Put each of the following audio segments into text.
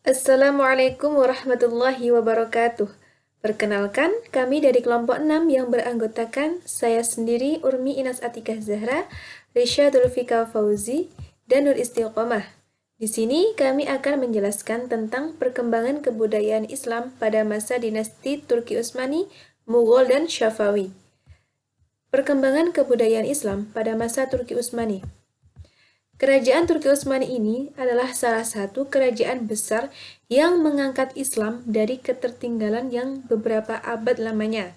Assalamualaikum warahmatullahi wabarakatuh. Perkenalkan, kami dari kelompok 6 yang beranggotakan saya sendiri Urmi Inas Atikah Zahra, Risha Dulfika Fauzi, dan Nur Istiqomah. Di sini kami akan menjelaskan tentang perkembangan kebudayaan Islam pada masa dinasti Turki Utsmani, Mughal, dan Syafawi. Perkembangan kebudayaan Islam pada masa Turki Utsmani. Kerajaan Turki Utsmani ini adalah salah satu kerajaan besar yang mengangkat Islam dari ketertinggalan yang beberapa abad lamanya.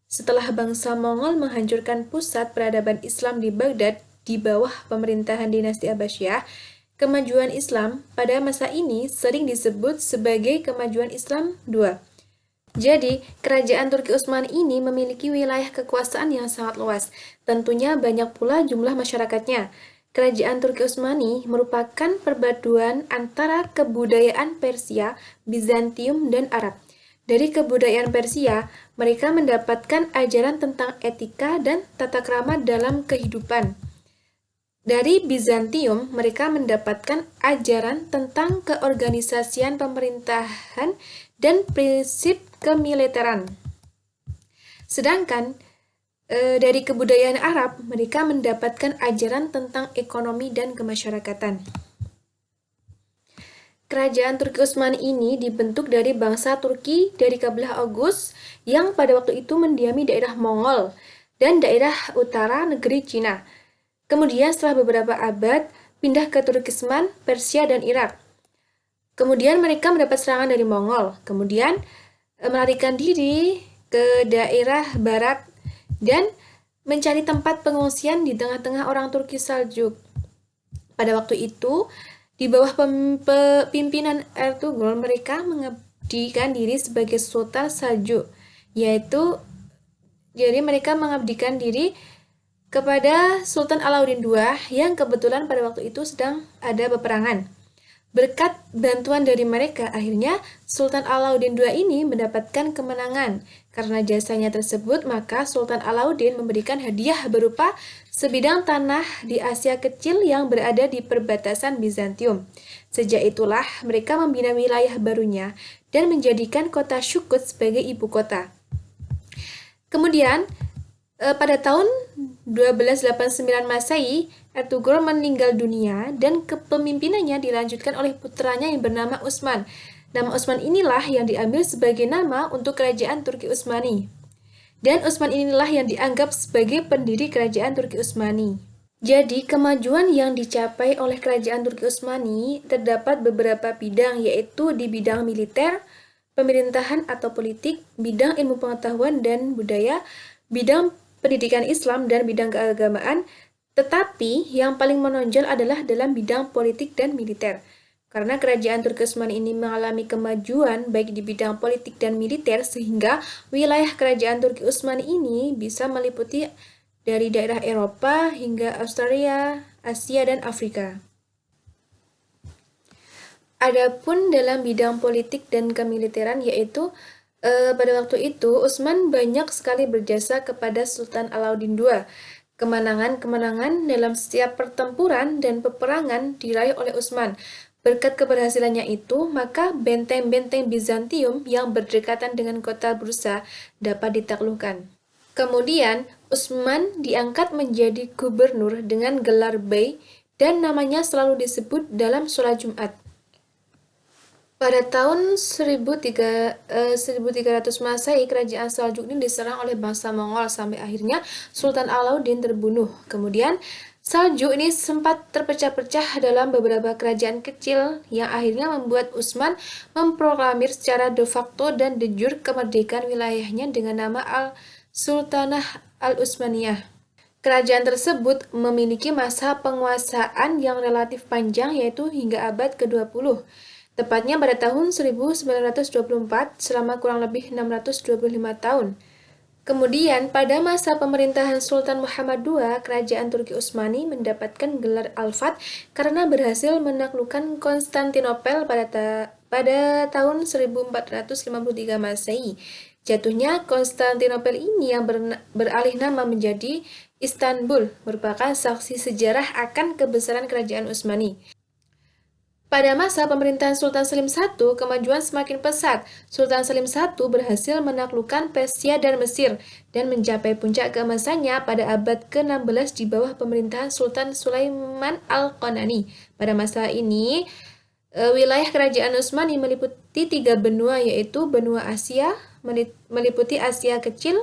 Setelah bangsa Mongol menghancurkan pusat peradaban Islam di Baghdad di bawah pemerintahan dinasti Abbasiyah, kemajuan Islam pada masa ini sering disebut sebagai kemajuan Islam II. Jadi, kerajaan Turki Utsmani ini memiliki wilayah kekuasaan yang sangat luas. Tentunya banyak pula jumlah masyarakatnya. Kerajaan Turki Utsmani merupakan perpaduan antara kebudayaan Persia, Bizantium, dan Arab. Dari kebudayaan Persia, mereka mendapatkan ajaran tentang etika dan tata krama dalam kehidupan. Dari Bizantium, mereka mendapatkan ajaran tentang keorganisasian pemerintahan dan prinsip kemiliteran. Sedangkan dari kebudayaan Arab, mereka mendapatkan ajaran tentang ekonomi dan kemasyarakatan. Kerajaan Turki Utsmani ini dibentuk dari bangsa Turki dari kabilah Oghuz yang pada waktu itu mendiami daerah Mongol dan daerah utara negeri Cina. Kemudian setelah beberapa abad, pindah ke Turkistan, Persia, dan Irak. Kemudian mereka mendapat serangan dari Mongol. Kemudian melarikan diri ke daerah barat dan mencari tempat pengungsian di tengah-tengah orang Turki Saljuk. Pada waktu itu, di bawah pimpinan Ertugrul, mereka mengabdikan diri sebagai Sultan Saljuk, jadi mereka mengabdikan diri kepada Sultan Alauddin II yang kebetulan pada waktu itu sedang ada peperangan. Berkat bantuan dari mereka, akhirnya Sultan Alauddin II ini mendapatkan kemenangan. Karena jasanya tersebut, maka Sultan Alauddin memberikan hadiah berupa sebidang tanah di Asia Kecil yang berada di perbatasan Bizantium. Sejak itulah mereka membina wilayah barunya dan menjadikan kota Shukut sebagai ibu kota. Kemudian, pada tahun 1289 Masehi, Ertugrul meninggal dunia dan kepemimpinannya dilanjutkan oleh putranya yang bernama Utsman. Nama Utsman inilah yang diambil sebagai nama untuk kerajaan Turki Utsmani. Dan Utsman inilah yang dianggap sebagai pendiri kerajaan Turki Utsmani. Jadi, kemajuan yang dicapai oleh kerajaan Turki Utsmani terdapat beberapa bidang, yaitu di bidang militer, pemerintahan atau politik, bidang ilmu pengetahuan dan budaya, bidang pendidikan Islam, dan bidang keagamaan. Tetapi yang paling menonjol adalah dalam bidang politik dan militer. Karena kerajaan Turki Utsmani ini mengalami kemajuan baik di bidang politik dan militer, sehingga wilayah kerajaan Turki Utsmani ini bisa meliputi dari daerah Eropa hingga Australia, Asia, dan Afrika. Adapun dalam bidang politik dan kemiliteran, yaitu pada waktu itu Utsman banyak sekali berjasa kepada Sultan Alauddin II. Kemenangan-kemenangan dalam setiap pertempuran dan peperangan diraih oleh Utsman. Berkat keberhasilannya itu, maka benteng-benteng Bizantium yang berdekatan dengan kota Bursa dapat ditaklukkan. Kemudian, Utsman diangkat menjadi gubernur dengan gelar Bey dan namanya selalu disebut dalam sholat Jumat. Pada tahun 1300 Masehi, kerajaan Saljuk ini diserang oleh bangsa Mongol sampai akhirnya Sultan Alauddin terbunuh. Kemudian Saljuk ini sempat terpecah-pecah dalam beberapa kerajaan kecil yang akhirnya membuat Utsman memproklamir secara de facto dan de jure kemerdekaan wilayahnya dengan nama Al-Sultanah Al-Utsmaniyah. Kerajaan tersebut memiliki masa penguasaan yang relatif panjang, yaitu hingga abad ke-20. Tepatnya pada tahun 1924 selama kurang lebih 625 tahun. Kemudian pada masa pemerintahan Sultan Muhammad II, kerajaan Turki Utsmani mendapatkan gelar Al-Fath karena berhasil menaklukkan Konstantinopel pada tahun 1453 Masehi. Jatuhnya Konstantinopel ini yang beralih nama menjadi Istanbul merupakan saksi sejarah akan kebesaran kerajaan Utsmani. Pada masa pemerintahan Sultan Selim I, kemajuan semakin pesat. Sultan Selim I berhasil menaklukkan Persia dan Mesir dan mencapai puncak keemasannya pada abad ke-16 di bawah pemerintahan Sultan Sulaiman Al-Qanani. Pada masa ini, wilayah kerajaan Utsmani meliputi 3 benua, yaitu benua Asia, meliputi Asia Kecil,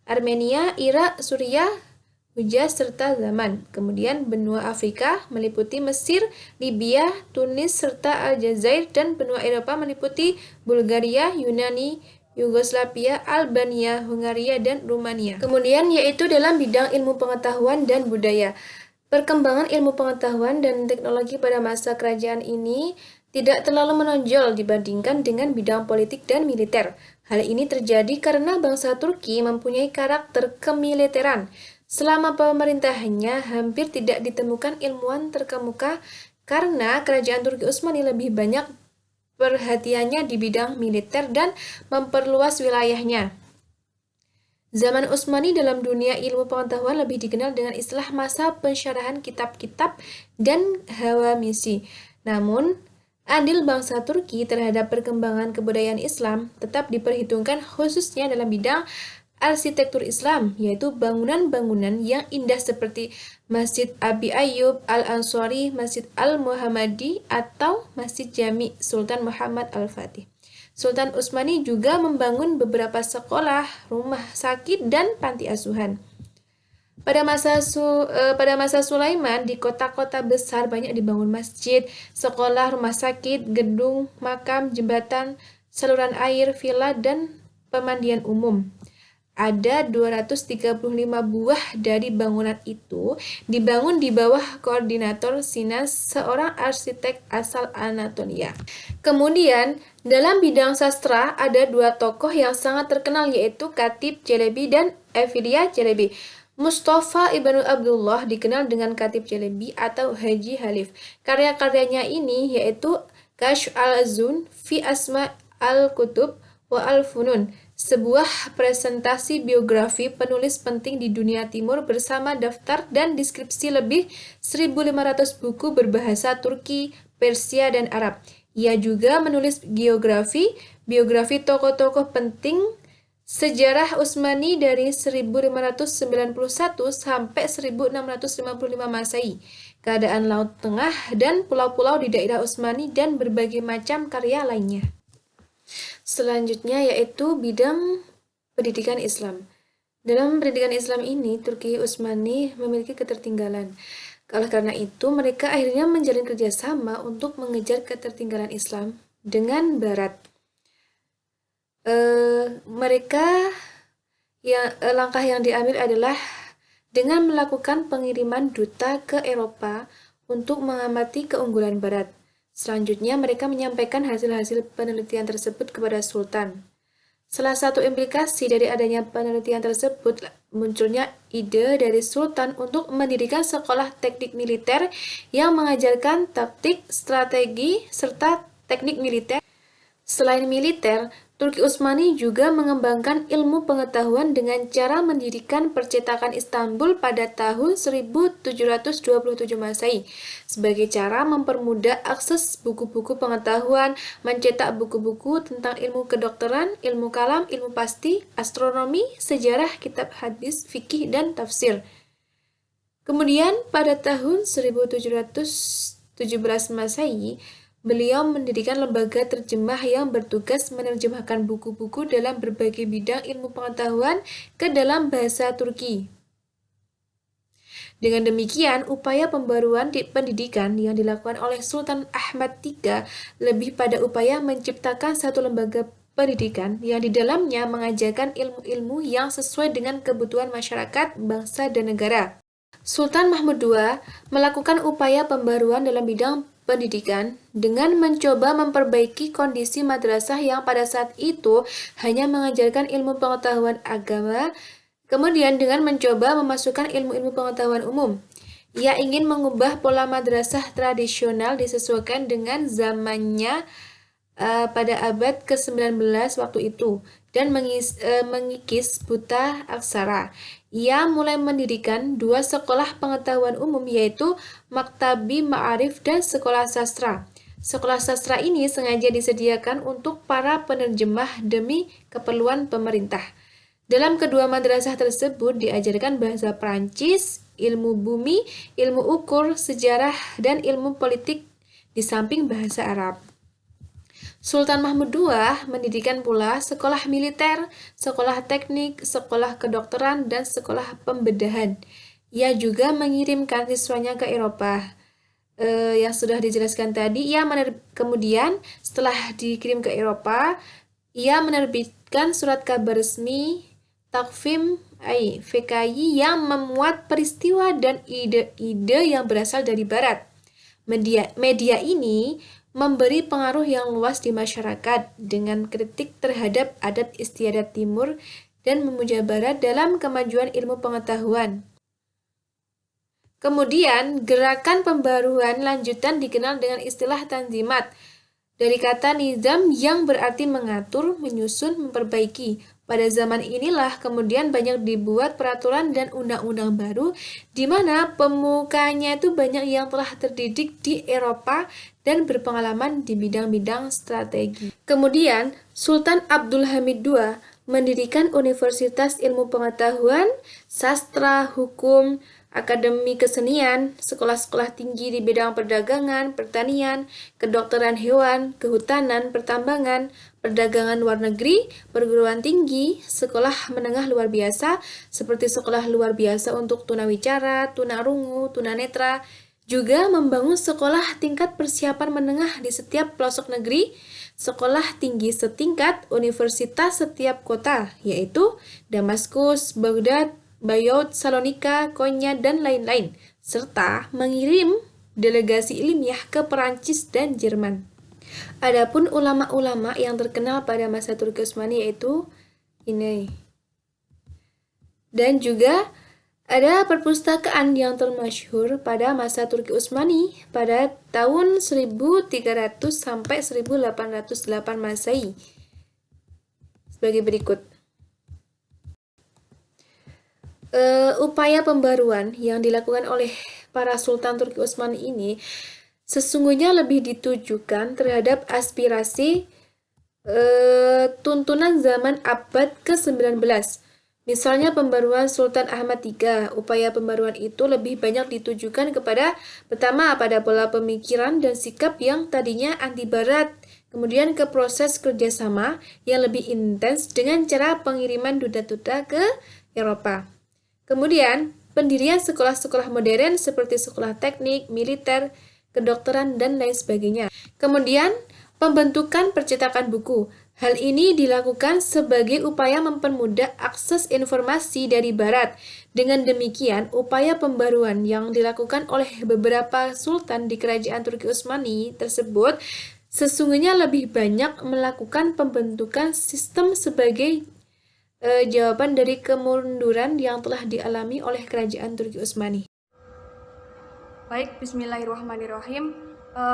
Armenia, Irak, Suriah, Hujaz, serta Zaman. Kemudian benua Afrika meliputi Mesir, Libya, Tunis, serta Aljazair, dan benua Eropa meliputi Bulgaria, Yunani, Yugoslavia, Albania, Hungaria, dan Rumania. Kemudian yaitu dalam bidang ilmu pengetahuan dan budaya. Perkembangan ilmu pengetahuan dan teknologi pada masa kerajaan ini tidak terlalu menonjol dibandingkan dengan bidang politik dan militer. Hal ini terjadi karena bangsa Turki mempunyai karakter kemiliteran. Selama pemerintahannya hampir tidak ditemukan ilmuwan terkemuka karena kerajaan Turki Utsmani lebih banyak perhatiannya di bidang militer dan memperluas wilayahnya. Zaman Utsmani dalam dunia ilmu pengetahuan lebih dikenal dengan istilah masa pensyarahan kitab-kitab dan hawamisi. Namun, andil bangsa Turki terhadap perkembangan kebudayaan Islam tetap diperhitungkan khususnya dalam bidang arsitektur Islam, yaitu bangunan-bangunan yang indah seperti Masjid Abi Ayyub Al-Ansari, Masjid Al-Muhammadi, atau Masjid Jami Sultan Muhammad Al-Fatih. Sultan Utsmani juga membangun beberapa sekolah, rumah sakit, dan panti asuhan. Pada masa Sulaiman, di kota-kota besar banyak dibangun masjid, sekolah, rumah sakit, gedung, makam, jembatan, saluran air, villa, dan pemandian umum. Ada 235 buah dari bangunan itu dibangun di bawah koordinator Sinas, seorang arsitek asal Anatolia. Kemudian, dalam bidang sastra ada 2 tokoh yang sangat terkenal, yaitu Khatib Celebi dan Evliya Celebi. Mustafa Ibnu Abdullah dikenal dengan Khatib Celebi atau Haji Halif. Karya-karyanya ini yaitu Kashf al-Azun fi Asma al-Kutub wa al-Funun, sebuah presentasi biografi penulis penting di dunia timur bersama daftar dan deskripsi lebih 1.500 buku berbahasa Turki, Persia, dan Arab. Ia juga menulis biografi tokoh-tokoh penting sejarah Utsmani dari 1591 sampai 1655 Masehi, keadaan Laut Tengah dan pulau-pulau di daerah Utsmani, dan berbagai macam karya lainnya. Selanjutnya yaitu bidang pendidikan Islam. Dalam pendidikan Islam ini, Turki Utsmani memiliki ketertinggalan. Oleh karena itu, mereka akhirnya menjalin kerjasama untuk mengejar ketertinggalan Islam dengan Barat. Langkah yang diambil adalah dengan melakukan pengiriman duta ke Eropa untuk mengamati keunggulan Barat. Selanjutnya, mereka menyampaikan hasil-hasil penelitian tersebut kepada Sultan. Salah satu implikasi dari adanya penelitian tersebut munculnya ide dari Sultan untuk mendirikan sekolah teknik militer yang mengajarkan taktik, strategi, serta teknik militer. Selain militer, Turki Utsmani juga mengembangkan ilmu pengetahuan dengan cara mendirikan percetakan Istanbul pada tahun 1727 Masehi sebagai cara mempermudah akses buku-buku pengetahuan, mencetak buku-buku tentang ilmu kedokteran, ilmu kalam, ilmu pasti, astronomi, sejarah, kitab hadis, fikih, dan tafsir. Kemudian pada tahun 1717 Masehi, beliau mendirikan lembaga terjemah yang bertugas menerjemahkan buku-buku dalam berbagai bidang ilmu pengetahuan ke dalam bahasa Turki. Dengan demikian, upaya pembaruan pendidikan yang dilakukan oleh Sultan Ahmad III lebih pada upaya menciptakan satu lembaga pendidikan yang di dalamnya mengajarkan ilmu-ilmu yang sesuai dengan kebutuhan masyarakat, bangsa, dan negara. Sultan Mahmud II melakukan upaya pembaruan dalam bidang pendidikan dengan mencoba memperbaiki kondisi madrasah yang pada saat itu hanya mengajarkan ilmu pengetahuan agama, kemudian dengan mencoba memasukkan ilmu-ilmu pengetahuan umum. Ia ingin mengubah pola madrasah tradisional disesuaikan dengan zamannya pada abad ke-19 waktu itu dan mengikis buta aksara. Ia mulai mendirikan 2 sekolah pengetahuan umum, yaitu Maktabi Ma'arif dan Sekolah Sastra. Sekolah sastra ini sengaja disediakan untuk para penerjemah demi keperluan pemerintah. Dalam kedua madrasah tersebut diajarkan bahasa Prancis, ilmu bumi, ilmu ukur, sejarah, dan ilmu politik di samping bahasa Arab. Sultan Mahmud II mendirikan pula sekolah militer, sekolah teknik, sekolah kedokteran, dan sekolah pembedahan. Ia juga mengirimkan siswanya ke Eropa. Yang sudah dijelaskan tadi, kemudian setelah dikirim ke Eropa, ia menerbitkan surat kabar resmi Takvim VKI yang memuat peristiwa dan ide-ide yang berasal dari Barat. Media ini memberi pengaruh yang luas di masyarakat dengan kritik terhadap adat istiadat Timur dan memuja Barat dalam kemajuan ilmu pengetahuan. Kemudian, gerakan pembaruan lanjutan dikenal dengan istilah Tanzimat, dari kata nizam yang berarti mengatur, menyusun, memperbaiki. Pada zaman inilah kemudian banyak dibuat peraturan dan undang-undang baru, di mana pemukanya itu banyak yang telah terdidik di Eropa dan berpengalaman di bidang-bidang strategi. Kemudian, Sultan Abdul Hamid II mendirikan Universitas Ilmu Pengetahuan, Sastra, Hukum, Akademi Kesenian, sekolah-sekolah tinggi di bidang perdagangan, pertanian, kedokteran hewan, kehutanan, pertambangan, perdagangan luar negeri, perguruan tinggi, sekolah menengah luar biasa, seperti sekolah luar biasa untuk tunawicara, tunarungu, tunanetra, juga membangun sekolah tingkat persiapan menengah di setiap pelosok negeri, sekolah tinggi setingkat universitas setiap kota, yaitu Damaskus, Baghdad, Bayot, Salonika, Konya, dan lain-lain, serta mengirim delegasi ilmiah ke Perancis dan Jerman. Adapun ulama-ulama yang terkenal pada masa Turki Utsmani yaitu ini. Dan juga ada perpustakaan yang termasyhur pada masa Turki Utsmani pada tahun 1300 sampai 1808 Masehi. Sebagai berikut. Upaya pembaruan yang dilakukan oleh para Sultan Turki Utsmani ini sesungguhnya lebih ditujukan terhadap aspirasi tuntunan zaman abad ke-19. Misalnya pembaruan Sultan Ahmad III, upaya pembaruan itu lebih banyak ditujukan kepada pertama pada pola pemikiran dan sikap yang tadinya anti Barat, kemudian ke proses kerjasama yang lebih intens dengan cara pengiriman duta-duta ke Eropa. Kemudian, pendirian sekolah-sekolah modern seperti sekolah teknik, militer, kedokteran, dan lain sebagainya. Kemudian, pembentukan percetakan buku. Hal ini dilakukan sebagai upaya mempermudah akses informasi dari Barat. Dengan demikian, upaya pembaruan yang dilakukan oleh beberapa sultan di kerajaan Turki Utsmani tersebut sesungguhnya lebih banyak melakukan pembentukan sistem sebagai jawaban dari kemunduran yang telah dialami oleh kerajaan Turki Utsmani. Baik, bismillahirrahmanirrahim.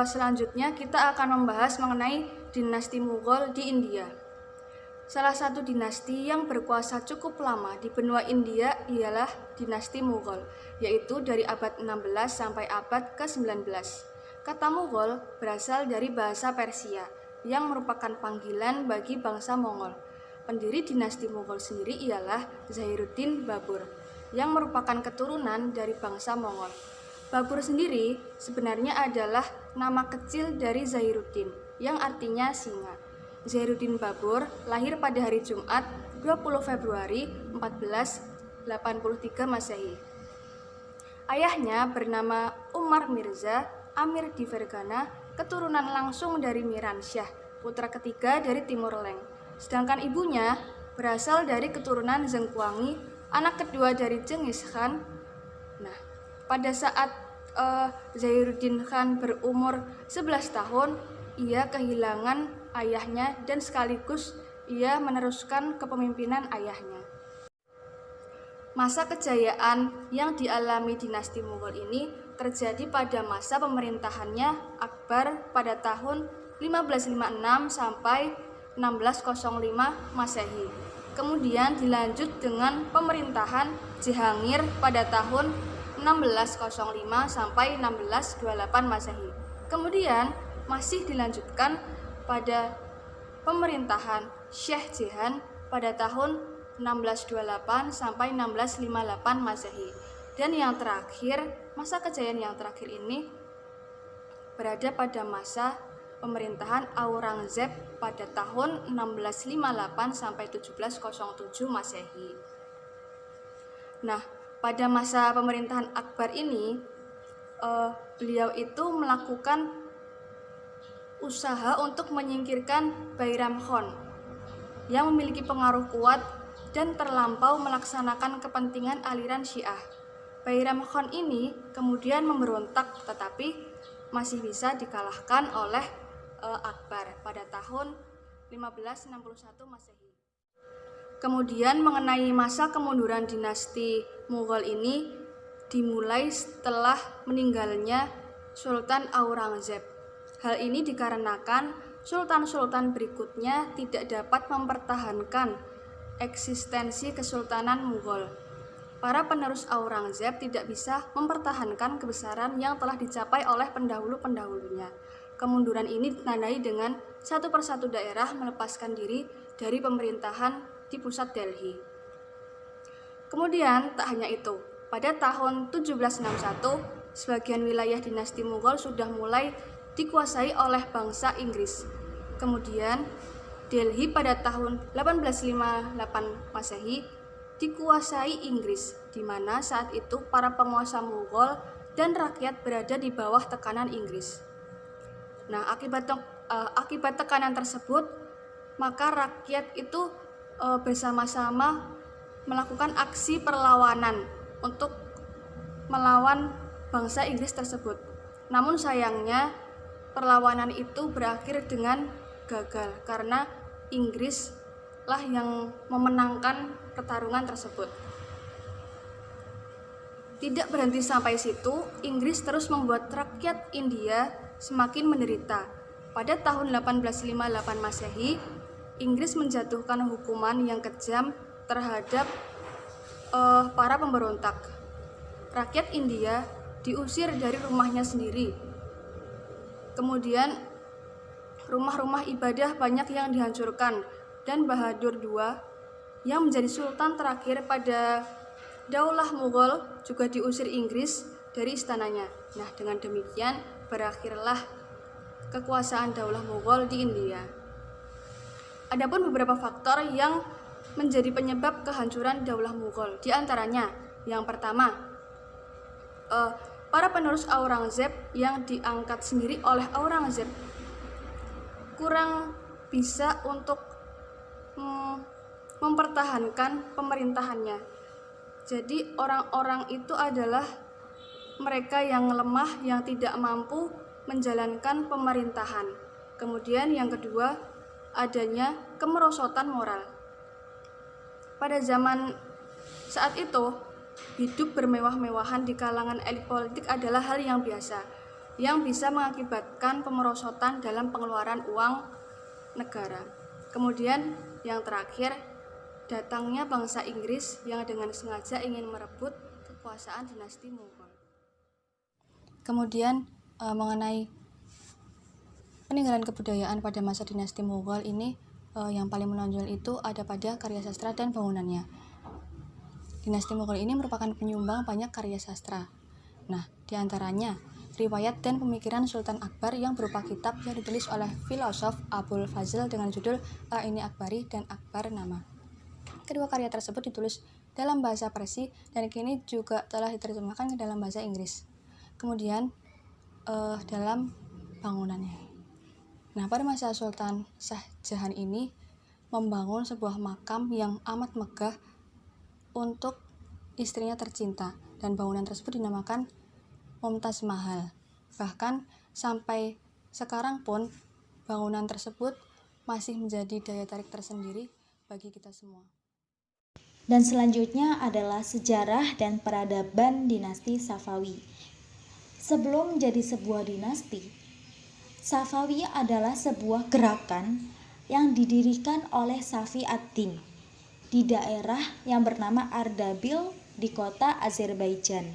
Selanjutnya kita akan membahas mengenai dinasti Mughal di India. Salah satu dinasti yang berkuasa cukup lama di benua India ialah dinasti Mughal, yaitu dari abad 16 sampai abad ke-19. Kata Mughal berasal dari bahasa Persia, yang merupakan panggilan bagi bangsa Mongol. Pendiri dinasti Mughal sendiri ialah Zainuddin Babur, yang merupakan keturunan dari bangsa Mongol. Babur sendiri sebenarnya adalah nama kecil dari Zainuddin, yang artinya singa. Zainuddin Babur lahir pada hari Jumat 20 Februari 1483 Masehi. Ayahnya bernama Umar Mirza Amir di Fergana, keturunan langsung dari Miran Shah, putra ketiga dari Timur Leng. Sedangkan ibunya berasal dari keturunan Zengkuangi, anak kedua dari Genghis Khan. Nah, pada saat Zainuddin Khan berumur 11 tahun, ia kehilangan ayahnya dan sekaligus ia meneruskan kepemimpinan ayahnya. Masa kejayaan yang dialami dinasti Mughal ini terjadi pada masa pemerintahannya Akbar pada tahun 1556 sampai 1605 Masehi. Kemudian dilanjut dengan pemerintahan Jahangir pada tahun 1605 sampai 1628 Masehi. Kemudian masih dilanjutkan pada pemerintahan Syekh Jehan pada tahun 1628 sampai 1658 Masehi. Dan yang terakhir, masa kejayaan yang terakhir ini berada pada masa pemerintahan Aurangzeb pada tahun 1658 sampai 1707 Masehi. Nah, pada masa pemerintahan Akbar ini, beliau itu melakukan usaha untuk menyingkirkan Bairam Khan yang memiliki pengaruh kuat dan terlampau melaksanakan kepentingan aliran Syiah. Bairam Khan ini kemudian memberontak tetapi masih bisa dikalahkan oleh Akbar pada tahun 1561 Masehi. Kemudian mengenai masa kemunduran dinasti Mughal ini dimulai setelah meninggalnya Sultan Aurangzeb. Hal ini dikarenakan sultan-sultan berikutnya tidak dapat mempertahankan eksistensi Kesultanan Mughal. Para penerus Aurangzeb tidak bisa mempertahankan kebesaran yang telah dicapai oleh pendahulu-pendahulunya. Kemunduran ini ditandai dengan satu persatu daerah melepaskan diri dari pemerintahan di pusat Delhi. Kemudian tak hanya itu, pada tahun 1761, sebagian wilayah dinasti Mughal sudah mulai dikuasai oleh bangsa Inggris. Kemudian Delhi pada tahun 1858 Masehi dikuasai Inggris, di mana saat itu para penguasa Mughal dan rakyat berada di bawah tekanan Inggris. Nah, akibat tekanan tersebut, maka rakyat itu bersama-sama melakukan aksi perlawanan untuk melawan bangsa Inggris tersebut. Namun sayangnya, perlawanan itu berakhir dengan gagal karena Inggris lah yang memenangkan pertarungan tersebut. Tidak berhenti sampai situ, Inggris terus membuat rakyat India semakin menderita. Pada tahun 1858 Masehi, Inggris menjatuhkan hukuman yang kejam terhadap para pemberontak. Rakyat India diusir dari rumahnya sendiri. Kemudian rumah-rumah ibadah banyak yang dihancurkan, dan Bahadur II yang menjadi sultan terakhir pada Daulah Mughal juga diusir Inggris dari istananya. Nah, dengan demikian berakhirlah kekuasaan Daulah Mughal di India. Adapun beberapa faktor yang menjadi penyebab kehancuran Daulah Mughal. Di antaranya, yang pertama, para penerus Aurangzeb yang diangkat sendiri oleh Aurangzeb kurang bisa untuk mempertahankan pemerintahannya. Jadi orang-orang itu adalah mereka yang lemah, yang tidak mampu menjalankan pemerintahan. Kemudian yang kedua, adanya kemerosotan moral. Pada zaman saat itu, hidup bermewah-mewahan di kalangan elit politik adalah hal yang biasa, yang bisa mengakibatkan pemerosotan dalam pengeluaran uang negara. Kemudian yang terakhir, datangnya bangsa Inggris yang dengan sengaja ingin merebut kekuasaan dinasti Mughal. Kemudian mengenai peninggalan kebudayaan pada masa dinasti Mughal ini, yang paling menonjol itu ada pada karya sastra dan bangunannya. Dinasti Mughal ini merupakan penyumbang banyak karya sastra. Nah, diantaranya riwayat dan pemikiran Sultan Akbar yang berupa kitab yang ditulis oleh filosof Abul Fazl dengan judul Aini Akbari dan Akbar Nama. Kedua karya tersebut ditulis dalam bahasa Parsi dan kini juga telah diterjemahkan ke dalam bahasa Inggris. Kemudian dalam bangunannya. Nah, pada masa Sultan Shah Jahan ini membangun sebuah makam yang amat megah untuk istrinya tercinta, dan bangunan tersebut dinamakan Mumtaz Mahal. Bahkan sampai sekarang pun bangunan tersebut masih menjadi daya tarik tersendiri bagi kita semua. Dan selanjutnya adalah sejarah dan peradaban dinasti Safawi. Sebelum menjadi sebuah dinasti, Safawi adalah sebuah gerakan yang didirikan oleh Safi ad-Din di daerah yang bernama Ardabil di kota Azerbaijan.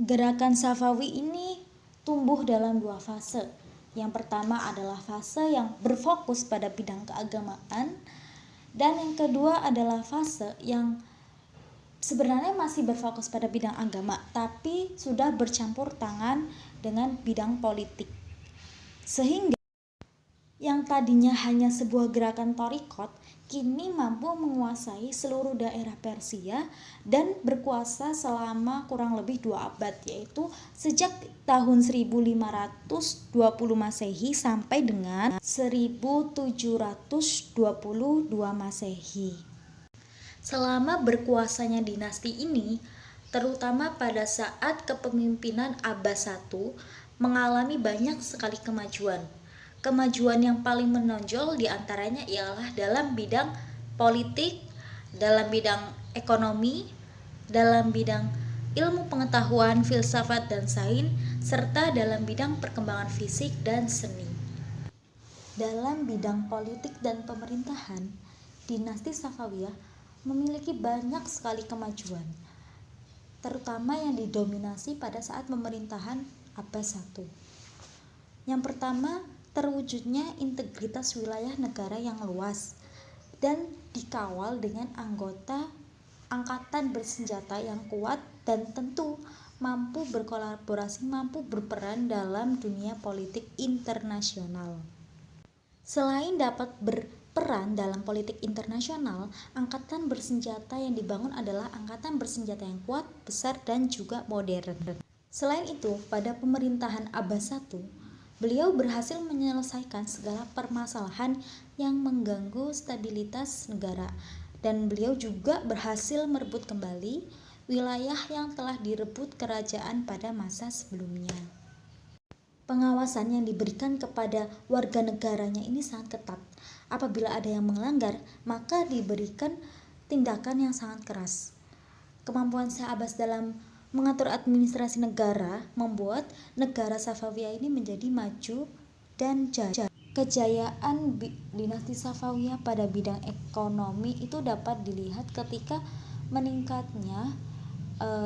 Gerakan Safawi ini tumbuh dalam dua fase. Yang pertama adalah fase yang berfokus pada bidang keagamaan, dan yang kedua adalah fase yang sebenarnya masih berfokus pada bidang agama, tapi sudah bercampur tangan dengan bidang politik. Sehingga yang tadinya hanya sebuah gerakan thariqat, kini mampu menguasai seluruh daerah Persia dan berkuasa selama kurang lebih 2 abad, yaitu sejak tahun 1520 Masehi sampai dengan 1722 Masehi. Selama berkuasanya dinasti ini, terutama pada saat kepemimpinan Abbas I, mengalami banyak sekali kemajuan. Kemajuan yang paling menonjol diantaranya ialah dalam bidang politik, dalam bidang ekonomi, dalam bidang ilmu pengetahuan, filsafat dan sains, serta dalam bidang perkembangan fisik dan seni. Dalam bidang politik dan pemerintahan, dinasti Safawiyah memiliki banyak sekali kemajuan, terutama yang didominasi pada saat pemerintahan Abbas I. Yang pertama, terwujudnya integritas wilayah negara yang luas dan dikawal dengan anggota angkatan bersenjata yang kuat dan tentu mampu berkolaborasi, mampu berperan dalam dunia politik internasional. Selain dapat berperan dalam politik internasional, angkatan bersenjata yang dibangun adalah angkatan bersenjata yang kuat, besar, dan juga modern. Selain itu, pada pemerintahan Abbas I, beliau berhasil menyelesaikan segala permasalahan yang mengganggu stabilitas negara, dan beliau juga berhasil merebut kembali wilayah yang telah direbut kerajaan pada masa sebelumnya. Pengawasan yang diberikan kepada warga negaranya ini sangat ketat. Apabila ada yang melanggar, maka diberikan tindakan yang sangat keras. Kemampuan Syekh Abbas dalam mengatur administrasi negara membuat negara Safawiyah ini menjadi maju dan jaya. Kejayaan dinasti Safawiyah pada bidang ekonomi itu dapat dilihat ketika meningkatnya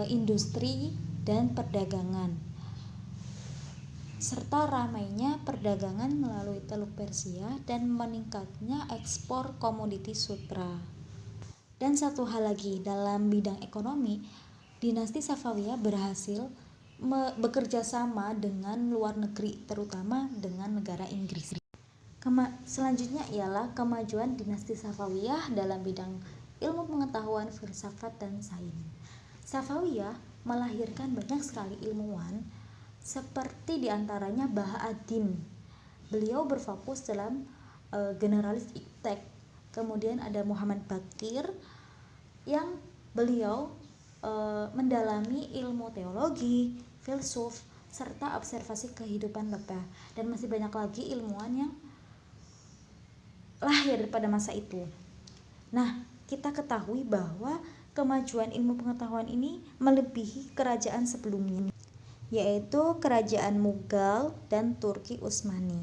industri dan perdagangan, serta ramainya perdagangan melalui Teluk Persia dan meningkatnya ekspor komoditi sutra. Dan satu hal lagi, dalam bidang ekonomi, dinasti Safawiyah berhasil bekerja sama dengan luar negeri, terutama dengan negara Inggris. Selanjutnya ialah kemajuan dinasti Safawiyah dalam bidang ilmu pengetahuan, filsafat, dan sains. Safawiyah melahirkan banyak sekali ilmuwan, seperti diantaranya Baha'u'ddin. Beliau berfokus dalam generalis iptek. Kemudian ada Muhammad Baqir yang beliau mendalami ilmu teologi, filsuf, serta observasi kehidupan lebah, dan masih banyak lagi ilmuwan yang lahir pada masa itu. Nah, kita ketahui bahwa kemajuan ilmu pengetahuan ini melebihi kerajaan sebelumnya, yaitu kerajaan Mughal dan Turki Utsmani.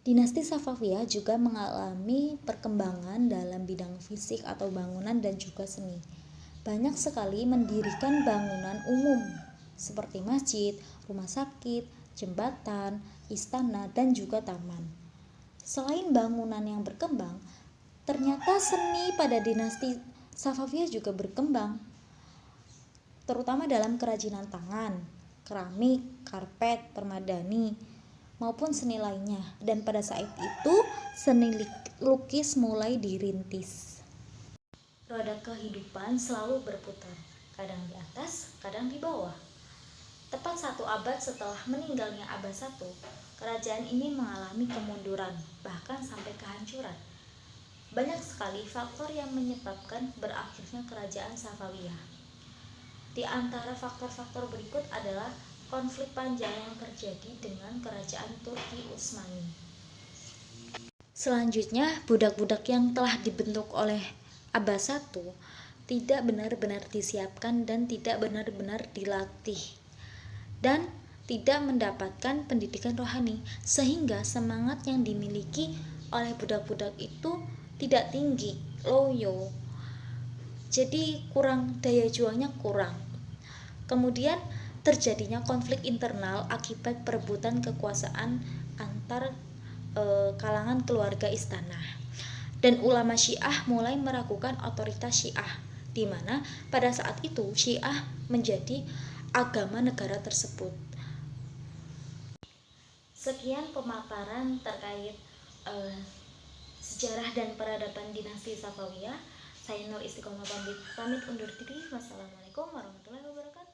Dinasti Safawiyah juga mengalami perkembangan dalam bidang fisik atau bangunan dan juga seni. Banyak sekali mendirikan bangunan umum seperti masjid, rumah sakit, jembatan, istana, dan juga taman. Selain bangunan yang berkembang, ternyata seni pada dinasti Safawiyah juga berkembang, terutama dalam kerajinan tangan, keramik, karpet, permadani, maupun seni lainnya. Dan pada saat itu, seni lukis mulai dirintis. Roda kehidupan selalu berputar, kadang di atas, kadang di bawah. Tepat 1 abad setelah meninggalnya Abbas I, kerajaan ini mengalami kemunduran, bahkan sampai kehancuran. Banyak sekali faktor yang menyebabkan berakhirnya kerajaan Safawiyah. Di antara faktor-faktor berikut adalah konflik panjang yang terjadi dengan kerajaan Turki Utsmani. Selanjutnya, budak-budak yang telah dibentuk oleh Abbas I tidak benar-benar disiapkan dan tidak benar-benar dilatih, dan tidak mendapatkan pendidikan rohani, sehingga semangat yang dimiliki oleh budak-budak itu tidak tinggi, loyo. Jadi daya juangnya kurang. Kemudian terjadinya konflik internal akibat perebutan kekuasaan antar kalangan keluarga istana. Dan ulama Syiah mulai meragukan otoritas Syiah, di mana pada saat itu Syiah menjadi agama negara tersebut. Sekian pemaparan terkait sejarah dan peradaban dinasti Safawiyah. Saya Nur Istiqomah pamit undur diri. Wassalamualaikum warahmatullahi wabarakatuh.